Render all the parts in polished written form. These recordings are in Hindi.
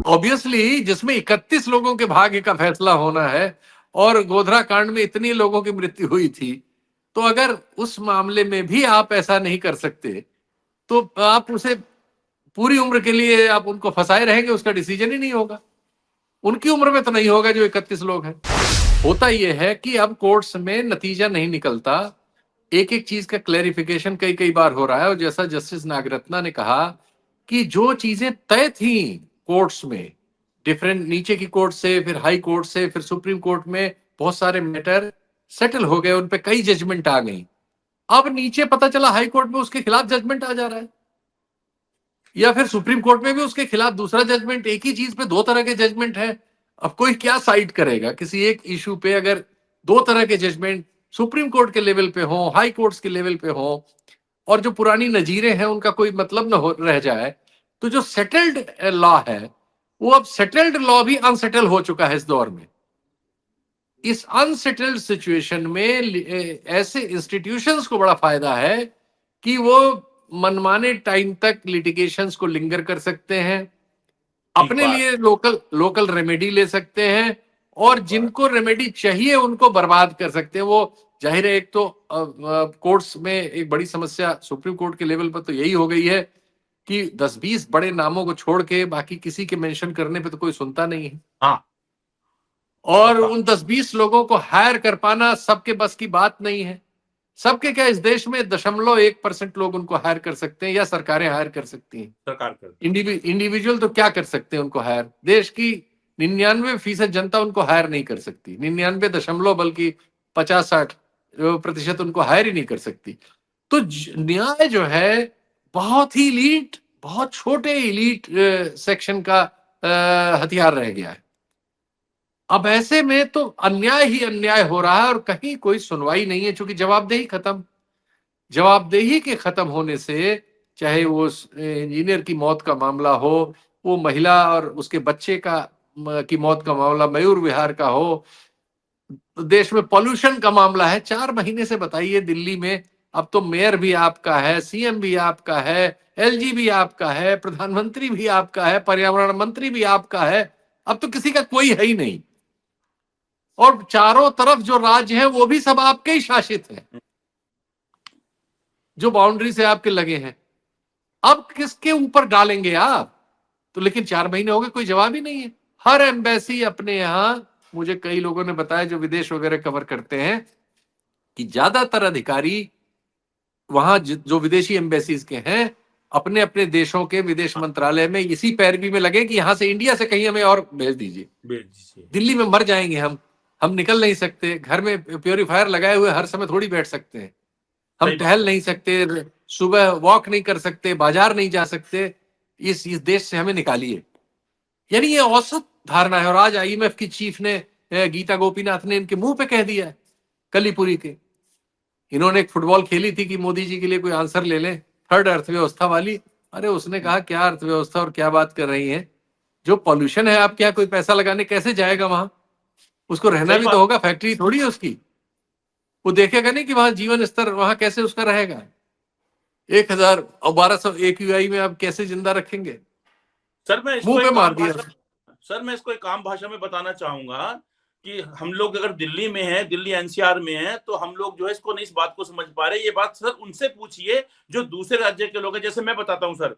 ऑब्वियसली जिसमें 31 लोगों के भाग्य का फैसला होना है और गोधरा कांड में इतनी लोगों की मृत्यु हुई थी, तो अगर उस मामले में भी आप ऐसा नहीं कर सकते तो आप उसे पूरी उम्र के लिए आप उनको फंसाए रहेंगे, उसका डिसीजन ही नहीं होगा। उनकी उम्र में तो नहीं होगा जो 31 लोग हैं। होता यह है कि अब कोर्ट्स में नतीजा नहीं निकलता, एक एक चीज का क्लैरिफिकेशन कई कई बार हो रहा है। और जैसा जस्टिस नागरत्ना ने कहा कि जो चीजें तय थी कोर्ट्स में, डिफरेंट नीचे की कोर्ट से, फिर हाई कोर्ट से, फिर सुप्रीम कोर्ट में बहुत सारे मैटर सेटल हो गए, उन पे कई जजमेंट आ गई। अब नीचे पता चला हाई कोर्ट में उसके खिलाफ जजमेंट आ जा रहा है, या फिर सुप्रीम कोर्ट में भी उसके खिलाफ दूसरा जजमेंट। एक ही चीज पे दो तरह के जजमेंट है। अब कोई क्या साइड करेगा किसी एक इशू पे? अगर दो तरह के जजमेंट सुप्रीम कोर्ट के लेवल पे हो, हाई कोर्ट्स के लेवल पे हो, और जो पुरानी नजीरें हैं उनका कोई मतलब न हो रह जाए, तो जो सेटल्ड लॉ है वो अब सेटल्ड लॉ भी अनसेटल हो चुका है इस दौर में। इस अनसेटल्ड सिचुएशन में ऐसे इंस्टीट्यूशंस को बड़ा फायदा है कि वो मनमाने टाइम तक लिटिगेशंस को लिंगर कर सकते हैं, अपने लिए लोकल लोकल रेमेडी ले सकते हैं, और जिनको रेमेडी चाहिए उनको बर्बाद कर सकते हैं। वो जाहिर है, एक तो कोर्ट्स में एक बड़ी समस्या सुप्रीम कोर्ट के लेवल पर तो यही हो गई है कि 10-20 बड़े नामों को छोड़ के बाकी किसी के मेंशन करने पे तो कोई सुनता नहीं है। हाँ, और उन 10-20 लोगों को हायर कर पाना सबके बस की बात नहीं है। सबके क्या, इस देश में 0.1% लोग उनको हायर कर सकते हैं या सरकारें हायर कर सकती हैं। सरकार कर इंडिविजुअल तो क्या कर सकते हैं उनको हायर? देश की 99% जनता उनको हायर नहीं कर सकती। 99 दशमलव बल्कि 50-60% उनको हायर ही नहीं कर सकती। तो न्याय जो है बहुत ही इलीट, बहुत छोटे इलीट सेक्शन का हथियार रह गया है। अब ऐसे में तो अन्याय ही अन्याय हो रहा है और कहीं कोई सुनवाई नहीं है, क्योंकि जवाबदेही खत्म। जवाबदेही के खत्म होने से, चाहे वो इंजीनियर की मौत का मामला हो, वो महिला और उसके बच्चे का की मौत का मामला मयूर विहार का हो, देश में पॉल्यूशन का मामला है। 4 महीने से बताइए, दिल्ली में अब तो मेयर भी आपका है, सीएम भी आपका है, एलजी भी आपका है, प्रधानमंत्री भी आपका है, पर्यावरण मंत्री भी आपका है। अब तो किसी का कोई है ही नहीं, और चारों तरफ जो राज्य है वो भी सब आपके ही शासित है, जो बाउंड्री से आपके लगे हैं। अब किसके ऊपर डालेंगे आप? तो लेकिन 4 महीने हो गए, कोई जवाब ही नहीं है। हर एम्बेसी अपने यहां, मुझे कई लोगों ने बताया जो विदेश वगैरह कवर करते हैं, कि ज्यादातर अधिकारी वहां जो विदेशी एम्बेसीज के हैं, अपने अपने देशों के विदेश मंत्रालय में इसी पैरवी में लगे कि यहां से, इंडिया से कहीं हमें और भेज दीजिए, दिल्ली में मर जाएंगे हम निकल नहीं सकते, घर में प्योरीफायर लगाए हुए हर समय थोड़ी बैठ सकते हैं, हम टहल नहीं सकते, सुबह वॉक नहीं कर सकते, बाजार नहीं जा सकते, इस देश से हमें निकालिए। यानी ये औसत धारणा है। और आज आईएमएफ की चीफ ने, गीता गोपीनाथ ने इनके मुंह पे कह दिया है, कलीपुरी के। इन्होंने एक फुटबॉल खेली थी कि मोदी जी के लिए कोई आंसर ले लें, थर्ड अर्थव्यवस्था वाली। अरे उसने कहा क्या अर्थव्यवस्था और क्या बात कर रही है? जो पॉल्यूशन है आपके यहाँ, कोई पैसा लगाने कैसे जाएगा वहां? उसको रहना भी तो होगा, फैक्ट्री थोड़ी है उसकी। वो देखेगा नहीं कि वहां जीवन स्तर वहां कैसे उसका रहेगा। 1000 और 1200 AQI में आप कैसे जिंदा रखेंगे? सर मैं मुंह पे मार दिया। सर मैं इसको एक आम भाषा में बताना चाहूंगा कि हम लोग अगर दिल्ली में है, दिल्ली एनसीआर में है, तो हम लोग जो है इसको नहीं, इस बात को समझ पा रहे। ये बात सर उनसे पूछिए जो दूसरे राज्य के लोग हैं। जैसे मैं बताता हूँ सर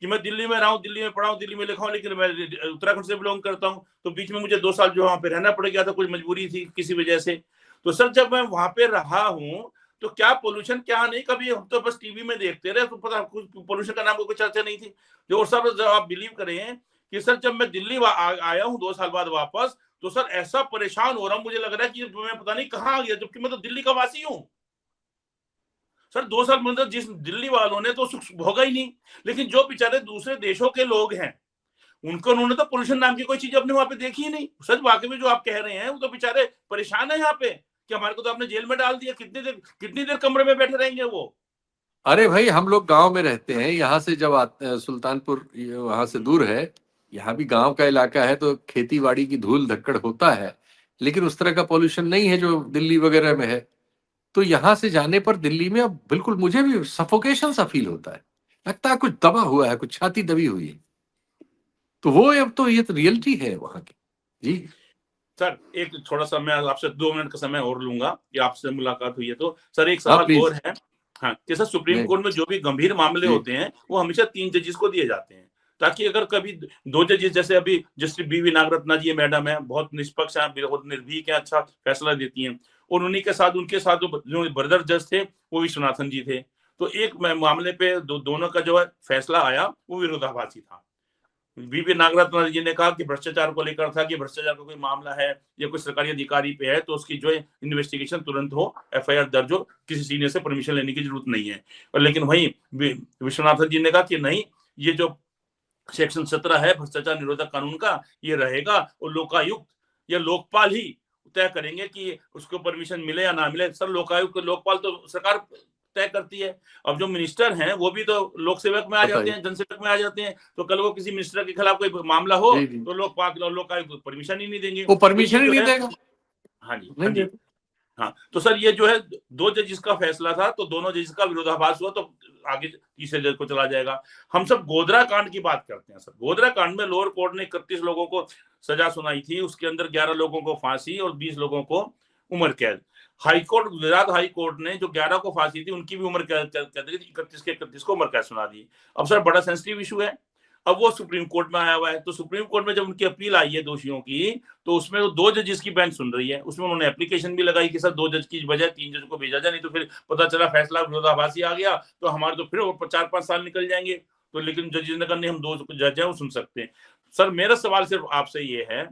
कि मैं दिल्ली में रहा हूँ, दिल्ली में पढ़ा हूँ, दिल्ली में लिखा हूँ, लेकिन मैं उत्तराखंड से बिलोंग करता हूँ। तो बीच में मुझे 2 साल जो वहां पे रहना पड़ गया था, कुछ मजबूरी थी किसी वजह से। तो सर जब मैं वहां पे रहा हूँ तो क्या पोल्यूशन क्या नहीं, कभी हम तो बस टीवी में देखते रहे, तो पता कुछ पोल्यूशन का नाम कोई चर्चा नहीं थी। जो सर जब आप बिलीव करें कि सर जब मैं दिल्ली आया हूँ 2 साल बाद वापस, तो सर ऐसा परेशान हो रहा हूँ, मुझे लग रहा है कि मैं पता नहीं कहाँ आ गया, जबकि मैं तो दिल्ली का वासी हूँ। सर 2 साल मतलब जिस दिल्ली वालों ने तो सुख भोगा ही नहीं, लेकिन जो बेचारे दूसरे देशों के लोग हैं उनको, उन्होंने तो पोल्यूशन नाम की कोई चीज अपने वहां पे देखी ही नहीं। सच वाकई में जो आप कह रहे हैं, वो तो बेचारे परेशान है यहाँ पे कि हमारे को तो आपने जेल में डाल दिया, कितनी देर कमरे में बैठे रहेंगे वो। अरे भाई, हम लोग गांव में रहते हैं, यहाँ से जब सुल्तानपुर वहां से दूर है, यहाँ भी गांव का इलाका है, तो खेती बाड़ी की धूल धक्कड़ होता है, लेकिन उस तरह का पॉल्यूशन नहीं है जो दिल्ली वगैरह में है। तो यहाँ से जाने पर दिल्ली में अब बिल्कुल मुझे भी सफोकेशन सा फील होता है, लगता है कुछ दबा हुआ है, कुछ छाती दबी हुई है। तो वो अब तो ये तो रियलिटी है वहां की। जी सर एक थोड़ा सा मैं आपसे 2 मिनट का समय और लूंगा कि आपसे मुलाकात हुई है तो सर एक हाँ सवाल प्लीज। और है। हाँ कि सर सुप्रीम नहीं कोर्ट में जो भी गंभीर मामले जी होते हैं वो हमेशा 3 जजेस को दिए जाते हैं, ताकि अगर कभी 2 जजेस, जैसे अभी जस्टिस बीवी नागरत्ना जी मैडम है, बहुत निष्पक्ष है, बहुत निर्भीक है, अच्छा फैसला देती हैं, और उन्हीं के साथ उनके साथ जो ब्रदर जज थे वो विश्वनाथन जी थे। तो एक मामले पे दोनों का जो है फैसला आया वो विरोधाभासी था। बीबी नागरत्न जी ने कहा कि भ्रष्टाचार को लेकर था कि भ्रष्टाचार का कोई मामला है या कोई सरकारी अधिकारी पे है तो उसकी जो है इन्वेस्टिगेशन तुरंत हो, एफआईआर दर्ज हो, किसी सीनियर से परमिशन लेने की जरूरत नहीं है। और लेकिन वहीं विश्वनाथन जी ने कहा कि नहीं, ये जो सेक्शन 17 है भ्रष्टाचार निरोधक कानून का, ये रहेगा और लोकायुक्त या लोकपाल ही तय करेंगे कि उसको परमिशन मिले या ना मिले। सर लोकायुक्त लोकपाल तो सरकार तय करती है। अब जो मिनिस्टर हैं वो भी तो लोक सेवक में आ जाते बताइए। हैं, जनसेवक में आ जाते हैं, तो कल को किसी मिनिस्टर के खिलाफ कोई मामला हो जी जी तो लोकपाल लोकायुक्त परमिशन ही नहीं देंगे। वो तो ये परमिशन ही जो नहीं है, देगा, हाँ जी, हाँ नहीं जी, देगा। हाँ, तो सर ये जो है 2 जजेस का फैसला था, तो दोनों जजेस का विरोधाभास हुआ, तो आगे तीसरे जज को चला जाएगा। हम सब गोधरा कांड की बात करते हैं सर। गोधरा कांड में लोअर कोर्ट ने 31 लोगों को सजा सुनाई थी, उसके अंदर 11 लोगों को फांसी और 20 लोगों को उम्र कैद। हाईकोर्ट, गुजरात हाई कोर्ट ने जो 11 को फांसी थी उनकी भी उम्र कैद 31 के 31 को उम्र कैद सुना दी। अब सर बड़ा सेंसिटिव इशू है, अब वो सुप्रीम कोर्ट में आया हुआ है। तो सुप्रीम कोर्ट में जब उनकी अपील आई है दोषियों की, तो उसमें वो 2 जजेस की बेंच सुन रही है। उसमें उन्होंने एप्लीकेशन भी लगाई कि सर 2 जज की बजाय 3 जज को भेजा जाए, नहीं तो फिर पता चला फैसला विरोधाभासी आ गया तो हमारे तो फिर 4-5 साल निकल जाएंगे। तो लेकिन जजेस ने कहा नहीं, हम 2 जज हैं वो सुन सकते हैं। सर मेरा सवाल सिर्फ आपसे ये है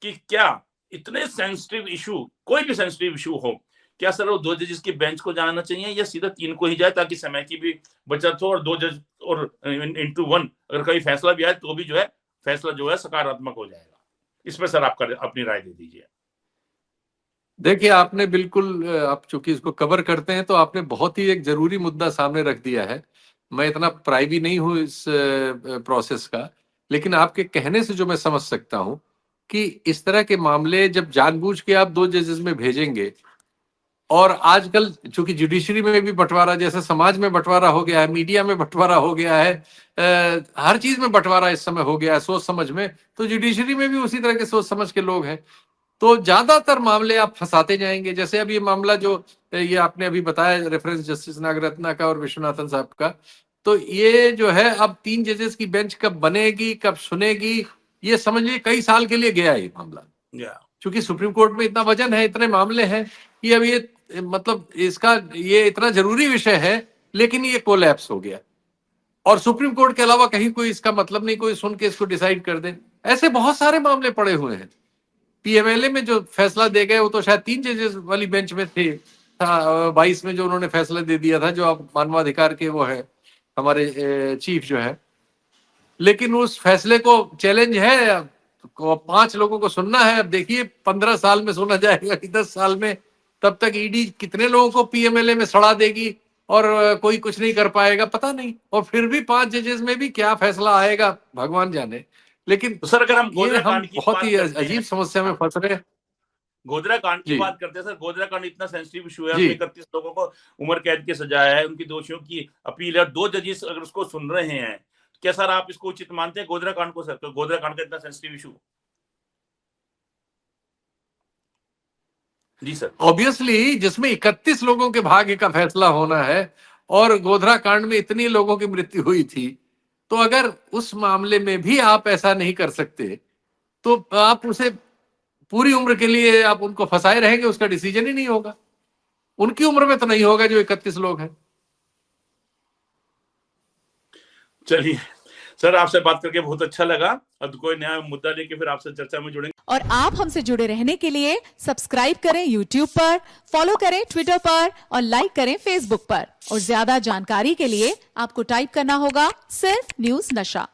कि क्या इतने सेंसिटिव इशू, कोई भी सेंसिटिव इशू हो, क्या सर वो 2 जजेस की बेंच को जाना चाहिए या सीधा 3 को ही जाए, ताकि समय की भी बचत हो और 2 जज और इनटू 1 अगर कभी फैसला भी आए तो भी जो है फैसला जो है सकारात्मक हो जाएगा। इस पर सर आपका अपनी राय दे दीजिए। देखिए आपने बिल्कुल आप चूंकि इसको कवर करते हैं तो आपने बहुत ही एक जरूरी मुद्दा सामने रख दिया है। मैं इतना प्राइवी नहीं हूं इस प्रोसेस का, लेकिन आपके कहने से जो मैं समझ सकता हूं कि इस तरह के मामले जब जानबूझ के आप 2 जजेस में भेजेंगे, और आजकल चूंकि जुडिशरी में भी बंटवारा, जैसे समाज में बंटवारा हो गया है, मीडिया में बंटवारा हो गया है, हर चीज में बंटवारा इस समय हो गया है सोच समझ में, तो जुडिशरी में भी उसी तरह के सोच समझ के लोग हैं। तो ज्यादातर मामले आप फंसाते जाएंगे। जैसे अब ये मामला जो ये आपने अभी बताया, रेफरेंस जस्टिस नागरत्ना का और विश्वनाथन साहब का, तो ये जो है अब 3 जजेस की बेंच कब बनेगी, कब सुनेगी, ये समझ लीजिए कई साल के लिए गया ये मामला। क्योंकि सुप्रीम कोर्ट में इतना वजन है, इतने मामले हैं कि अब ये मतलब इसका ये इतना जरूरी विषय है, लेकिन ये कोलैप्स हो गया और सुप्रीम कोर्ट के अलावा कहीं कोई इसका मतलब नहीं कोई सुन के इसको डिसाइड कर दे। ऐसे बहुत सारे मामले पड़े हुए हैं। पीएमएलए में जो फैसला दे गए वो तो शायद 3 जजेस वाली बेंच में थे, 22 में जो उन्होंने फैसला दे दिया था, जो अब मानवाधिकार के वो है हमारे चीफ जो है, लेकिन उस फैसले को चैलेंज है, 5 लोगों को सुनना है। अब देखिए 15 साल में सुना जाएगा कि 10 साल में, तब तक ईडी कितने लोगों को पीएमएलए में सड़ा देगी और कोई कुछ नहीं कर पाएगा, पता नहीं। और फिर भी 5 जजेस में भी क्या फैसला आएगा भगवान जाने। लेकिन तो सर अगर हम ये गोधरा हम कांड की बहुत बात ही करते हैं, अजीब समस्या में फंस रहे हैं। गोधरा कांड की जी बात करते हैं सर, गोधरा कांड इतना सेंसिटिव इशू है, जी उसमें 31 लोगों को उम्र कैद की सजा है, उनकी दोषियों की अपील है, 2 जजेस अगर उसको सुन रहे हैं, क्या सर आप इसको उचित मानते हैं गोधरा कांड को? सर तो गोधरा कांड का इतना सेंसिटिव इशू? जी सर। ऑब्वियसली जिसमें 31 लोगों के भाग्य का फैसला होना है और गोधरा कांड में इतनी लोगों की मृत्यु हुई थी, तो अगर उस मामले में भी आप ऐसा नहीं कर सकते तो आप उसे पूरी उम्र के लिए आप उनको फंसाए रहेंगे, उसका डिसीजन ही नहीं होगा। उनकी उम्र में तो नहीं होगा जो 31 लोग हैं। चलिए सर, आपसे बात करके बहुत अच्छा लगा। अब कोई नया मुद्दा लेके फिर आपसे चर्चा में जुड़ेंगे। और आप हमसे जुड़े रहने के लिए सब्सक्राइब करें YouTube पर, फॉलो करें Twitter पर और लाइक करें Facebook पर। और ज्यादा जानकारी के लिए आपको टाइप करना होगा सिर्फ न्यूज नशा।